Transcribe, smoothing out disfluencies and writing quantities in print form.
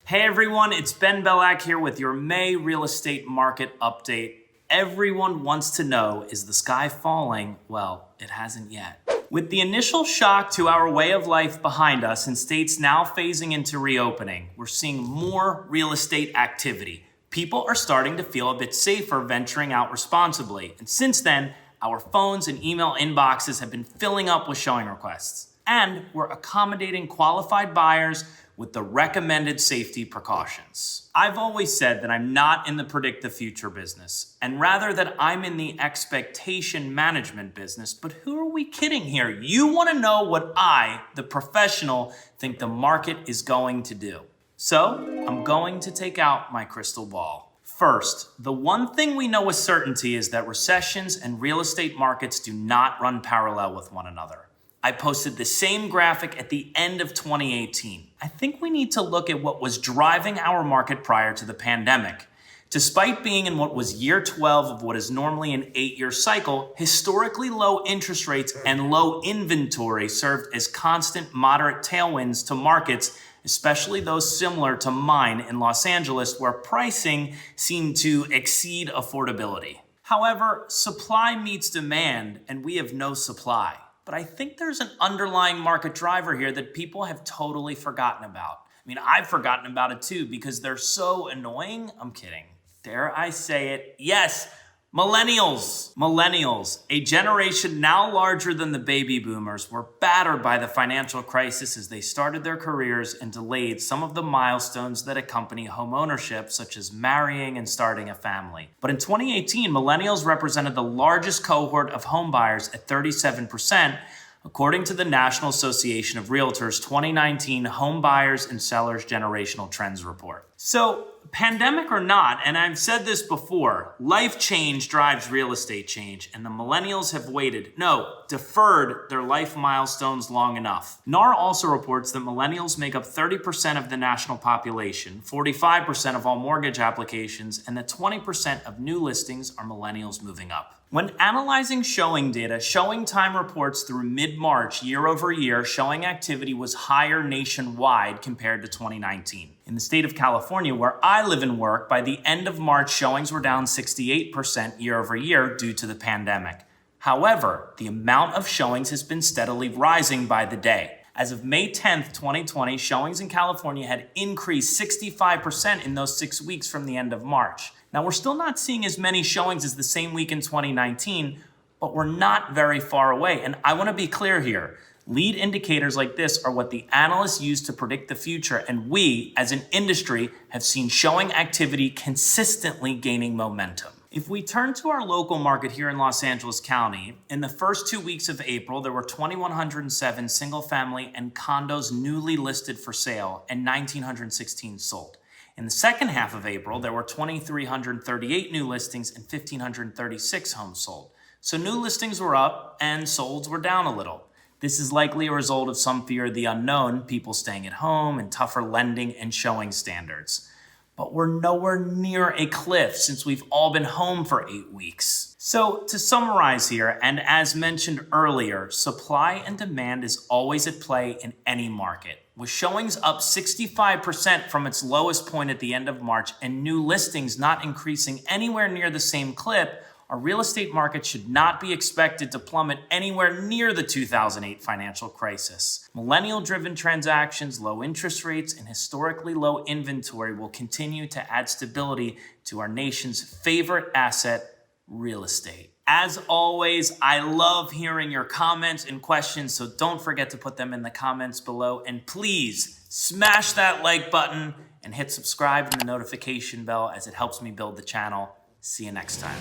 Hey everyone, it's Belack here with your May real estate market update. Everyone wants to know, is the sky falling? Well, it hasn't yet. With the initial shock to our way of life behind us and states now phasing into reopening, we're seeing more real estate activity. People are starting to feel a bit safer venturing out responsibly. And since then, our phones and email inboxes have been filling up with showing requests. And we're accommodating qualified buyers with the recommended safety precautions. I've always said that I'm not in the predict the future business, and rather that I'm in the expectation management business. But who are we kidding here? You want to know what I, the professional, think the market is going to do. So I'm going to take out my crystal ball. First, the one thing we know with certainty is that recessions and real estate markets do not run parallel with one another. I posted the same graphic at the end of 2018. I think we need to look at what was driving our market prior to the pandemic. Despite being in what was year 12 of what is normally an 8-year cycle, historically low interest rates and low inventory served as constant moderate tailwinds to markets, especially those similar to mine in Los Angeles, where pricing seemed to exceed affordability. However, supply meets demand, and we have no supply. But I think there's an underlying market driver here that people have totally forgotten about. I mean, I've forgotten about it too because they're so annoying. I'm kidding. Dare I say it? Yes, millennials. Millennials, a generation now larger than the baby boomers, were battered by the financial crisis as they started their careers and delayed some of the milestones that accompany homeownership, such as marrying and starting a family. But in 2018, millennials represented the largest cohort of homebuyers at 37%, according to the National Association of Realtors 2019 Home Buyers and Sellers Generational Trends Report. So, pandemic or not, and I've said this before, life change drives real estate change, and the millennials have deferred their life milestones long enough. NAR also reports that millennials make up 30% of the national population, 45% of all mortgage applications, and that 20% of new listings are millennials moving up. When analyzing showing data, showing time reports through mid-March year over year, showing activity was higher nationwide compared to 2019. In the state of California, where I live and work, by the end of March, showings were down 68% year over year due to the pandemic. However, the amount of showings has been steadily rising by the day. As of May 10th, 2020, showings in California had increased 65% in those 6 weeks from the end of March. Now, we're still not seeing as many showings as the same week in 2019, but we're not very far away. And I want to be clear here. Lead indicators like this are what the analysts use to predict the future, and we, as an industry, have seen showing activity consistently gaining momentum. If we turn to our local market here in Los Angeles County, in the first 2 weeks of April, there were 2,107 single-family and condos newly listed for sale and 1,916 sold. In the second half of April, there were 2,338 new listings and 1,536 homes sold. So new listings were up and solds were down a little. This is likely a result of some fear of the unknown, people staying at home, and tougher lending and showing standards. But we're nowhere near a cliff since we've all been home for 8 weeks. So to summarize here, and as mentioned earlier, supply and demand is always at play in any market. With showings up 65% from its lowest point at the end of March and new listings not increasing anywhere near the same clip, our real estate market should not be expected to plummet anywhere near the 2008 financial crisis. Millennial-driven transactions, low interest rates, and historically low inventory will continue to add stability to our nation's favorite asset, real estate. As always, I love hearing your comments and questions, so don't forget to put them in the comments below. And please smash that like button and hit subscribe and the notification bell as it helps me build the channel. See you next time.